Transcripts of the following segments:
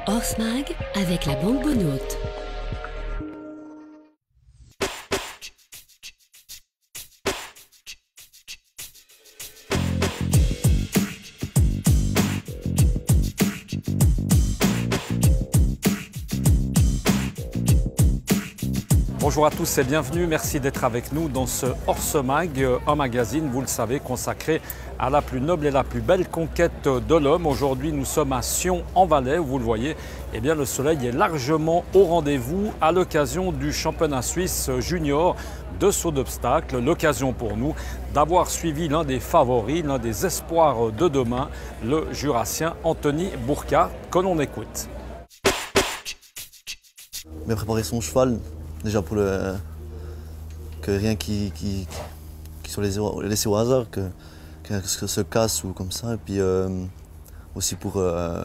Horse Mag avec la Banque Bonote. Bonjour à tous et bienvenue, merci d'être avec nous dans ce Horse Mag, un magazine, vous le savez, consacré à la plus noble et la plus belle conquête de l'homme. Aujourd'hui, nous sommes à Sion en Valais, où vous le voyez, eh bien, le soleil est largement au rendez-vous à l'occasion du championnat suisse junior de saut d'obstacle. L'occasion pour nous d'avoir suivi l'un des favoris, l'un des espoirs de demain, le Jurassien Anthony Bourcard, que l'on écoute. Mais préparer son cheval, déjà pour que rien qui soit laissé au hasard, que se casse ou comme ça. Et puis aussi pour le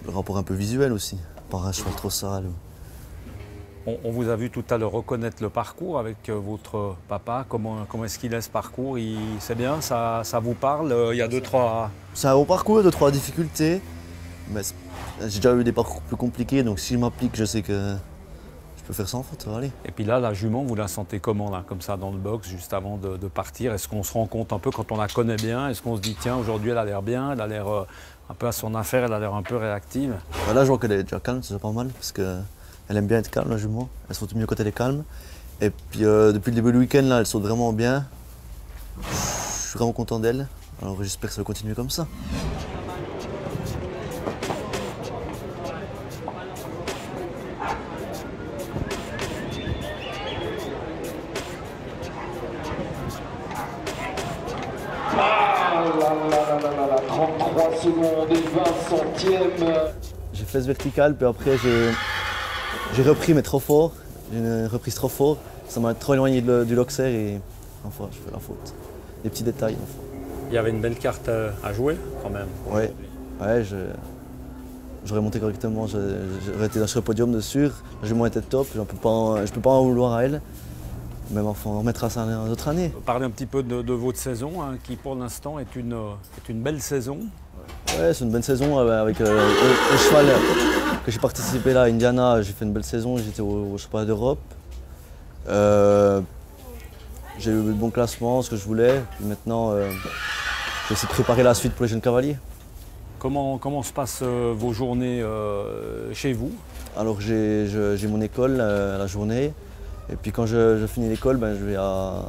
rapport un peu visuel aussi, par un cheval trop sale. On vous a vu tout à l'heure reconnaître le parcours avec votre papa. Comment est-ce qu'il est ce parcours? C'est bien, ça vous parle? Il y a deux, trois... C'est un bon parcours, deux, trois difficultés. Mais j'ai déjà eu des parcours plus compliqués, donc si je m'applique, je sais que je peux faire sans faute, ça va aller. Et puis là, la jument, vous la sentez comment, là, comme ça, dans le box, juste avant de partir? Est-ce qu'on se rend compte un peu quand on la connaît bien? Est-ce qu'on se dit, tiens, aujourd'hui, elle a l'air bien, elle a l'air un peu à son affaire, elle a l'air un peu réactive? Là, je vois qu'elle est déjà calme, c'est déjà pas mal, parce qu'elle aime bien être calme, la jument. Elle saute mieux quand elle est calme. Et puis, depuis le début du week-end, là, elle saute vraiment bien. Je suis vraiment content d'elle. Alors, j'espère que ça va continuer comme ça. Ah là là là, 33 secondes et 20 centièmes. J'ai fait ce vertical, puis après j'ai repris, mais trop fort. J'ai une reprise trop fort. Ça m'a trop éloigné du loxer et enfin, je fais la faute. Des petits détails. Enfin. Il y avait une belle carte à jouer, quand même. Ouais, j'aurais monté correctement, j'aurais été sur le podium de sûr. La jument était top, je ne peux pas en vouloir à elle. Même enfin, on remettra ça en autre année. Parlez un petit peu de votre saison, hein, qui pour l'instant est une belle saison. Ouais, c'est une bonne saison avec le cheval que j'ai participé là à Indiana. J'ai fait une belle saison, j'étais au championnat d'Europe. J'ai eu le bon classement, ce que je voulais. Puis maintenant, je vais essayer de préparer la suite pour les jeunes cavaliers. Comment se passent vos journées chez vous? Alors j'ai mon école la journée. Et puis quand je finis l'école, ben, je vais à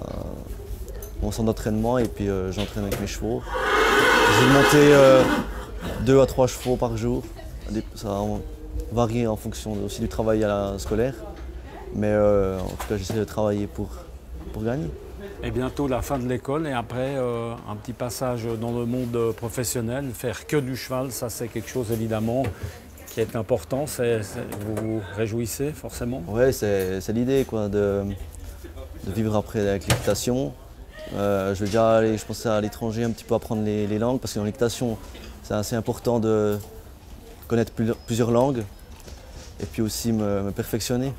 mon centre d'entraînement et puis j'entraîne avec mes chevaux. J'ai monté 2 à 3 chevaux par jour. Ça varie en fonction aussi du travail scolaire. Mais en tout cas, j'essaie de travailler pour gagner. Et bientôt la fin de l'école et après un petit passage dans le monde professionnel. Faire que du cheval, ça c'est quelque chose évidemment qui est important. Vous vous réjouissez forcément? Oui, c'est l'idée de vivre après avec l'équitation. Je vais déjà aller, je pense, à l'étranger un petit peu apprendre les langues parce que dans l'équitation, c'est assez important de connaître plusieurs langues et puis aussi me perfectionner.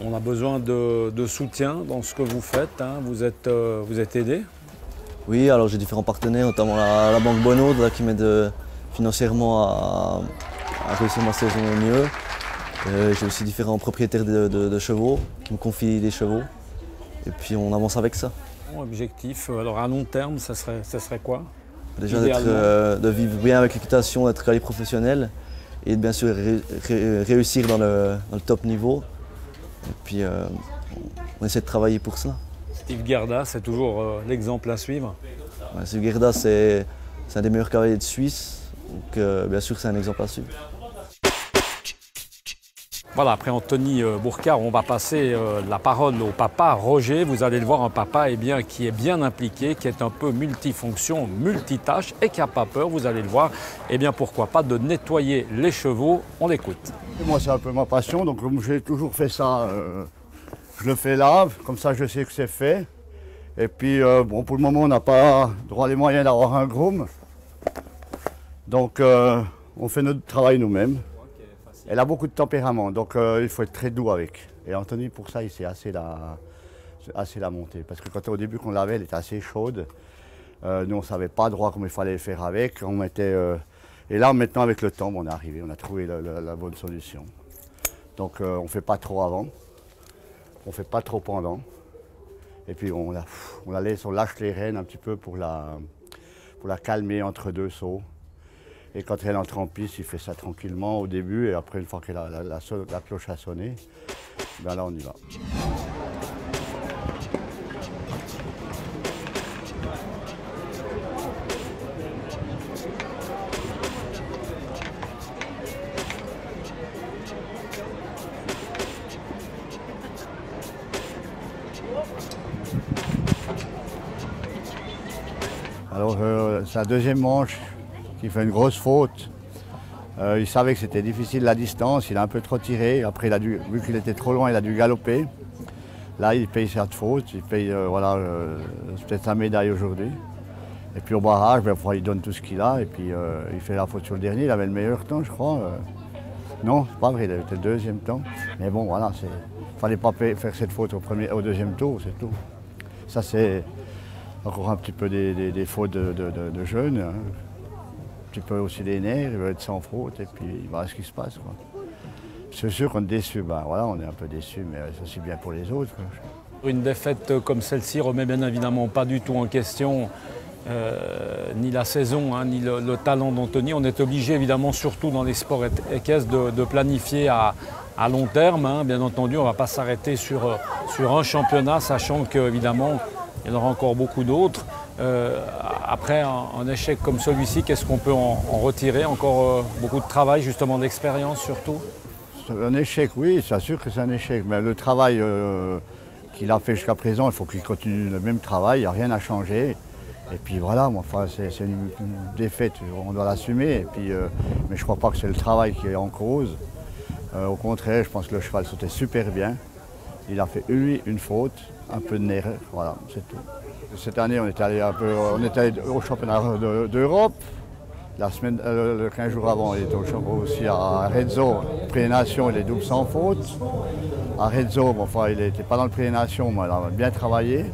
On a besoin de soutien dans ce que vous faites, hein. Vous êtes aidé? Oui, alors j'ai différents partenaires, notamment la Banque Bonote qui m'aide financièrement à réussir ma saison au mieux. J'ai aussi différents propriétaires de chevaux qui me confient des chevaux. Et puis on avance avec ça. Objectif, alors à long terme, ça serait quoi? Déjà de vivre bien avec l'équitation, d'être cavalier professionnel et bien sûr réussir dans le top niveau. Et puis on essaie de travailler pour ça. Steve Gerda, c'est toujours l'exemple à suivre? Ouais, Steve Gerda, c'est un des meilleurs cavaliers de Suisse, donc bien sûr c'est un exemple à suivre. Voilà, après Anthony Bourcard, on va passer la parole au papa Roger. Vous allez le voir, un papa qui est bien impliqué, qui est un peu multifonction, multitâche et qui n'a pas peur, vous allez le voir. Pourquoi pas de nettoyer les chevaux, on l'écoute. Moi c'est un peu ma passion, donc comme j'ai toujours fait ça, je le fais là, comme ça je sais que c'est fait. Et puis bon, pour le moment on n'a pas droit les moyens d'avoir un groom. Donc on fait notre travail nous-mêmes. Elle a beaucoup de tempérament, donc il faut être très doux avec. Et Anthony, pour ça, il sait assez la monter. Parce que au début qu'on l'avait, elle était assez chaude. Nous, on ne savait pas droit comment il fallait faire avec. On mettait Et là, maintenant, avec le temps, on est arrivé, on a trouvé la bonne solution. Donc, on ne fait pas trop avant, on ne fait pas trop pendant. Et puis, on lâche les rênes un petit peu pour la calmer entre deux sauts. Et quand elle entre en piste, il fait ça tranquillement au début. Et après, une fois que la cloche a sonné, ben là, on y va. Alors, c'est la deuxième manche qui fait une grosse faute. Il savait que c'était difficile la distance, il a un peu trop tiré. Après, vu qu'il était trop loin, il a dû galoper. Là, il paye cette faute, il paye peut-être sa médaille aujourd'hui. Et puis au barrage, il donne tout ce qu'il a et puis il fait la faute sur le dernier. Il avait le meilleur temps, je crois. Non, c'est pas vrai, il avait le deuxième temps. Mais bon, voilà, il ne fallait pas faire cette faute au deuxième tour, c'est tout. Ça, c'est encore un petit peu des fautes de jeunes, hein. Un petit peu aussi des nerfs, il veut être sans faute et puis il verra ce qui se passe, quoi. C'est sûr qu'on est déçu, voilà, on est un peu déçu, mais c'est aussi bien pour les autres, quoi. Une défaite comme celle-ci remet bien évidemment pas du tout en question ni la saison, hein, ni le talent d'Anthony. On est obligé évidemment, surtout dans les sports équestres, de planifier à long terme, hein. Bien entendu, on ne va pas s'arrêter sur un championnat, sachant qu'évidemment, il y en aura encore beaucoup d'autres. Après un échec comme celui-ci, qu'est-ce qu'on peut en retirer? Encore beaucoup de travail, justement d'expérience surtout? Un échec, oui, c'est sûr que c'est un échec. Mais le travail qu'il a fait jusqu'à présent, il faut qu'il continue le même travail, il n'y a rien à changer. Et puis voilà, enfin, c'est une défaite, on doit l'assumer. Mais je ne crois pas que c'est le travail qui est en cause. Au contraire, je pense que le cheval sautait super bien. Il a fait, lui, une faute, un peu de nerf, voilà, c'est tout. Cette année, on est allé au championnat d'Europe. La semaine, 15 jours avant, il était aussi à Rezzo, pré-nation, il est double sans faute. À Rezzo, enfin, il n'était pas dans le pré-nation, mais il a bien travaillé.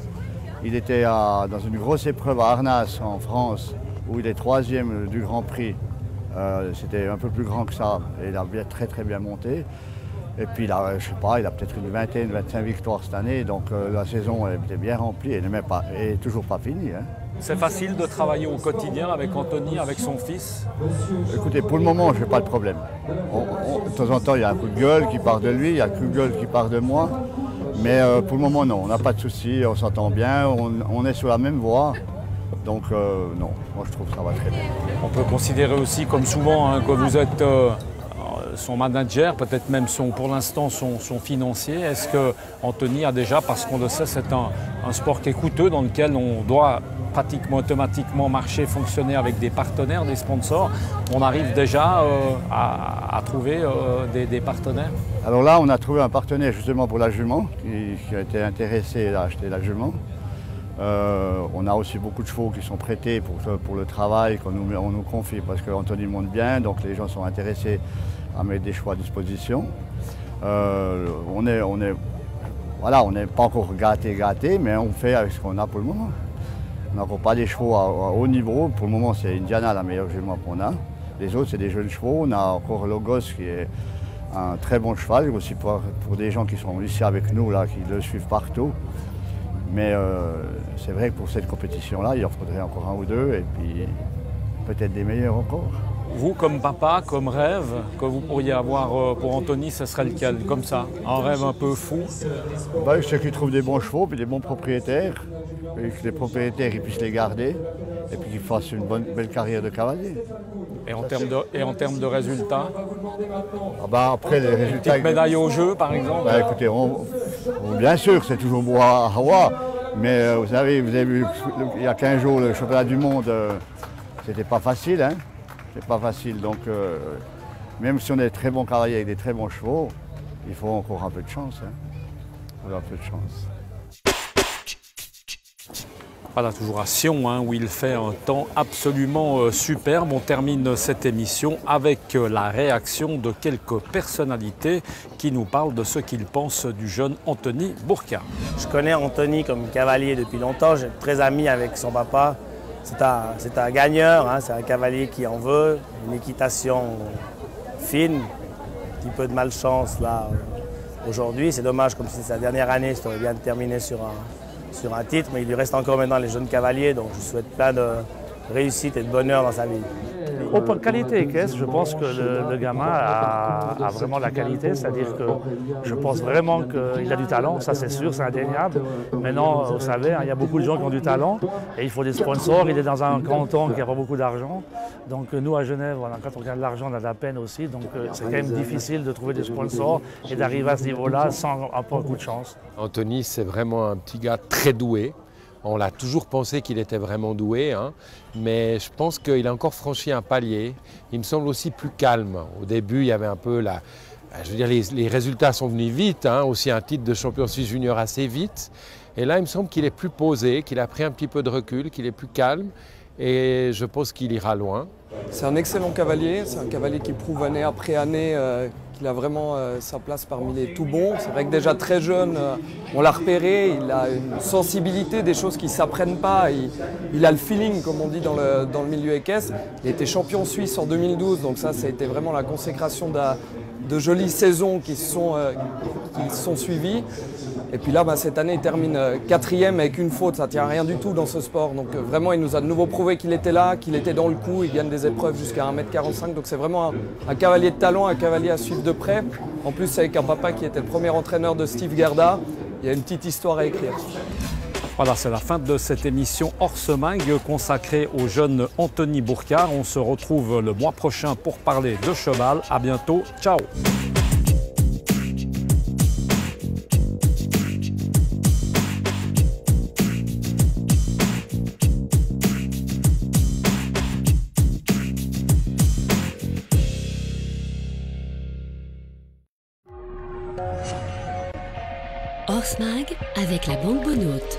Il était dans une grosse épreuve à Arnas, en France, où il est troisième du Grand Prix. C'était un peu plus grand que ça, et il a très bien monté. Et puis, il a peut-être une 25 victoires cette année, donc la saison était bien remplie, elle n'est toujours pas finie, hein. C'est facile de travailler au quotidien avec Anthony, avec son fils? Écoutez, pour le moment, je n'ai pas de problème. De temps en temps, il y a un coup de gueule qui part de lui, il y a un coup de gueule qui part de moi. Mais pour le moment, non, on n'a pas de soucis, on s'entend bien, on est sur la même voie. Donc non, moi je trouve que ça va très bien. On peut considérer aussi, comme souvent, hein, que vous êtes son manager, peut-être même pour l'instant son financier. Est-ce que Anthony a déjà, parce qu'on le sait, c'est un sport qui est coûteux, dans lequel on doit pratiquement automatiquement marcher, fonctionner avec des partenaires, des sponsors. On arrive déjà à trouver des partenaires? Alors là, on a trouvé un partenaire justement pour la jument, qui a été intéressé à acheter la jument. On a aussi beaucoup de chevaux qui sont prêtés pour le travail qu'on nous confie, parce qu'Anthony monte bien, donc les gens sont intéressés à mettre des chevaux à disposition. On n'est pas encore gâté, mais on fait avec ce qu'on a pour le moment. On n'a encore pas des chevaux à haut niveau. Pour le moment, c'est Indiana la meilleure jument qu'on a. Les autres, c'est des jeunes chevaux. On a encore Logos qui est un très bon cheval, aussi pour des gens qui sont ici avec nous, là, qui le suivent partout. Mais c'est vrai que pour cette compétition-là, il en faudrait encore un ou deux, et puis peut-être des meilleurs encore. Vous, comme papa, comme rêve que vous pourriez avoir pour Anthony, ce serait lequel? Comme ça, un rêve un peu fou? C'est qu'il trouve des bons chevaux, puis des bons propriétaires, et que les propriétaires ils puissent les garder, et puis qu'ils fassent une belle carrière de cavalier. Et en termes de résultats? Après, les résultats... Petite médaille au jeu, par exemple? Écoutez, bien sûr, c'est toujours beau à voir, mais vous avez vu, il y a 15 jours, le championnat du monde, c'était pas facile, hein. C'est pas facile, donc même si on est très bons cavaliers avec des très bons chevaux, il faut encore un peu de chance, hein. Un peu de chance. Voilà, toujours à Sion, hein, où il fait un temps absolument superbe. On termine cette émission avec la réaction de quelques personnalités qui nous parlent de ce qu'ils pensent du jeune Anthony Bourcard. Je connais Anthony comme cavalier depuis longtemps, j'ai très ami avec son papa. c'est un gagneur, hein, c'est un cavalier qui en veut, une équitation fine, un petit peu de malchance là aujourd'hui. C'est dommage, comme c'est sa dernière année, ça aurait bien terminé sur un titre, mais il lui reste encore maintenant les jeunes cavaliers, donc je souhaite plein de réussite et de bonheur dans sa vie. Au point de qualité équestre, je pense que le gamin a vraiment la qualité, c'est-à-dire que je pense vraiment qu'il a du talent, ça c'est sûr, c'est indéniable. Maintenant, vous savez, il y a beaucoup de gens qui ont du talent et il faut des sponsors. Il est dans un canton qui n'a pas beaucoup d'argent. Donc nous à Genève, voilà, quand on regarde l'argent, on a de la peine aussi. Donc c'est quand même difficile de trouver des sponsors et d'arriver à ce niveau-là sans un peu de chance. Anthony, c'est vraiment un petit gars très doué. On l'a toujours pensé qu'il était vraiment doué, hein, mais je pense qu'il a encore franchi un palier. Il me semble aussi plus calme. Au début, il y avait un peu je veux dire, les résultats sont venus vite, hein, aussi un titre de champion suisse junior assez vite. Et là, il me semble qu'il est plus posé, qu'il a pris un petit peu de recul, qu'il est plus calme. Et je pense qu'il ira loin. C'est un excellent cavalier, c'est un cavalier qui prouve année après année qu'il a vraiment sa place parmi les tout bons. C'est vrai que déjà très jeune, on l'a repéré, il a une sensibilité, des choses qui ne s'apprennent pas. Il a le feeling, comme on dit dans le milieu équestre. Il était champion suisse en 2012, donc ça a été vraiment la consécration de jolies saisons qui se sont suivies. Et puis là, cette année, il termine 4e avec une faute. Ça ne tient à rien du tout dans ce sport. Donc vraiment, il nous a de nouveau prouvé qu'il était là, qu'il était dans le coup. Il gagne des épreuves jusqu'à 1m45. Donc c'est vraiment un cavalier de talent, un cavalier à suivre de près. En plus, avec un papa qui était le premier entraîneur de Steve Gerda. Il y a une petite histoire à écrire. Voilà, c'est la fin de cette émission Horsemag consacrée au jeune Anthony Bourcard. On se retrouve le mois prochain pour parler de cheval. À bientôt. Ciao. Horsemag avec la Banque Bonote.